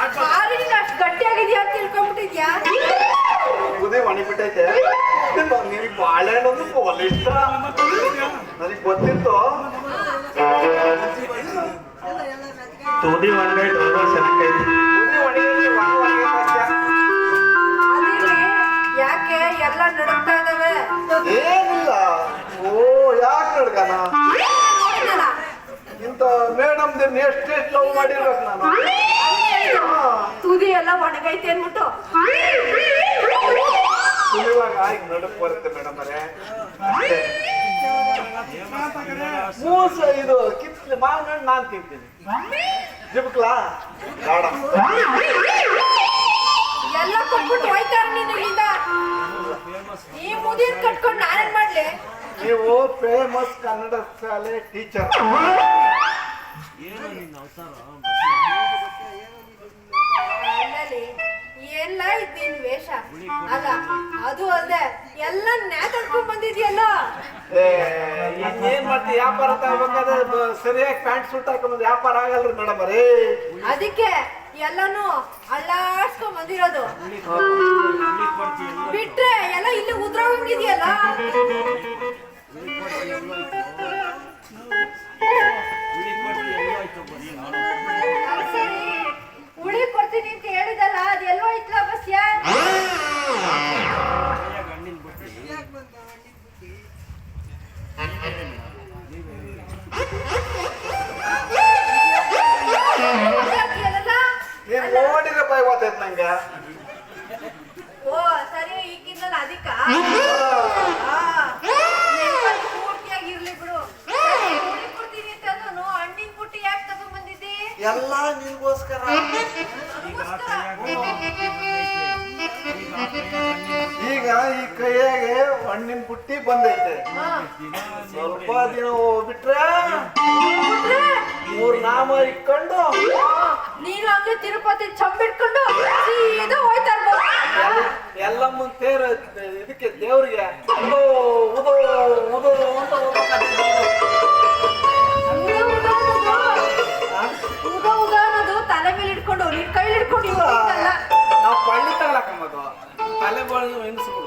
ಅಷ್ಟು ಗಟ್ಟಿಯಾಗಿದ್ಯಾ ಅಂತ ತಿಳ್ಕೊಂಡ್ಬಿಟ್ಟಿದ್ಯಾ? ಕುದಿ ಒಣಗಿಬಿಟ್ಟೈತೆ. ನಿನಗೆ ಬಾಳೆಹಣ್ಣು ಅಂದ್ರೆ ಒಳ್ಳೆ ಇಷ್ಟ. ನನಗೆ ಗೊತ್ತಿತ್ತು. ತುದಿ ಒಣಗೈತೆ, ಚೆನ್ನಾಗೈತೆ. ಯಾಕೆ ಎಲ್ಲ ನಡುಕ್ತಾ ಇದಾವೆ? ಏನಿಲ್ಲ. ಓ ಯಾಕೆ ನಡ್ಕನ? ಇಂತ ಮೇಡಮ್ ಎಷ್ಟೆಷ್ಟು ಲವ್ ಮಾಡಿರ್ಬೇಕು ನಾನು. ತುದಿ ಎಲ್ಲ ಒಣಗೈತೆ ಅನ್ಬಿಟ್ಟು ಇವಾಗ ಆಯ್ತು ನಡಕ್ ಬರುತ್ತೆ ಮೇಡಮ್ ಅವರೇ. ಮೂಸ ಇದು ಕಿತ್ಲಿ ಮಾವಿನ ಹಣ್ಣು ನಾನು ತಿಂತೀನಿ. ಜಿಬ್ಕ್ಲಾ ಬೇಡ. ಎಲ್ಲ ಕೊಟ್ಬಿಟ್ಟು ಹೋಯ್ತಾರ ನೀನು ಇಲ್ಲಿಂದ. ಈ ಮುದಿರ್ ಕಟ್ಕೊಂಡು ನಾನೇನ್ ಮಾಡ್ಲಿ? ನೀವು ಫೇಮಸ್ ಕನ್ನಡ ಶಾಲೆ ಟೀಚರ್. ಎಲ್ಲ ಇದ್ದೀನಿ ವೇಷ ಅಲ್ಲ. ಅದು ಅಲ್ಲದೆ ಎಲ್ಲ ನ್ಯಾತಡ್ಕೊಂಡ್ ಬಂದಿದ್ಯಲ್ಲ. ಏನ್ ಮಾಡ್ತೀವಿ? ವ್ಯಾಪಾರ ತಗೋಬೇಕಾದ್ರೆ ಸರಿಯಾಗಿ ಪ್ಯಾಂಟ್ ಸೂಟ್ ಹಾಕೊಂಡ್ ವ್ಯಾಪಾರ ಆಗಲ್ರಿ ಮೇಡಮ್ ಅವರೇ. ಅದಕ್ಕೆ ಎಲ್ಲಾನು ಅಲ್ಲಾಡ್ಸ್ಕೊಂಡ್ ಬಂದಿರೋದು. ಬಿಟ್ರೆ ಎಲ್ಲ ಇಲ್ಲಿ ಉದ್ರೋಗಿದ್ಯಲ್ಲ. ಸರಿ ಉಳಿ ಕೊಡ್ತೀನಿ ಅಂತ ಹೇಳಿದಲ್ಲ, ಅದೆಲ್ಲೋ ಇತ್ಲ ಬಸ್ಯ? ನೀನ್ ನೋಡಿದ್ರೆ ಭಯ ಗೊತ್ತೈತ್ ನಂಗೆ. ಓ ಸರಿ, ಈಗಿಂದಲ್ಲ ಅದಕ್ಕ ಪೂರ್ತಿಯಾಗಿರ್ಲಿ ಬಿಡು. ಉಳಿ ಕೊಡ್ತೀನಿ ಅಂತಂದು ಹಣ್ಣಿನ ಪುಟ್ಟಿ ಯಾಕೆ ತಗೊಂಡ್ ಬಂದಿದ್ದಿ? ಎಲ್ಲ ನಿನ್ಗೋಸ್ಕರ. ಈಗ ಈ ಕೈಯಾಗೆ ಹಣ್ಣಿನ ಬುಟ್ಟಿ ಬಂದೈತೆ. ಸ್ವಲ್ಪ ದಿನ ಹೋಗ್ಬಿಟ್ರೆ 3 ನಾಮ ಇಟ್ಕೊಂಡು ನೀನು ಹಂಗೆ ತಿರುಪತಿ ಚಂಬಿಟ್ಕೊಂಡು ಸೀದಾ ಹೋಯ್ತಾ ಇರ್ಬೋದು. ಎಲ್ಲಮ್ಮನ ತೇರ ಇದಕ್ಕೆ ದೇವ್ರಿಗೆ ಉದೋ ಉದೋ ಉದೋ ಅಂತ ಉದ ಅನ್ನೋದು ತಲೆ ಮೇಲೆ ಇಟ್ಕೊಂಡು ನಿನ್ ಕೈಲಿ ಇಟ್ಕೊಂಡು ನಾವು ಪಳ್ಳಿ ತಗೊಳಕಮ್ಮದು ತಲೆ ಬೋಳು ಹೆಂಗಸ್ಬಿಡು.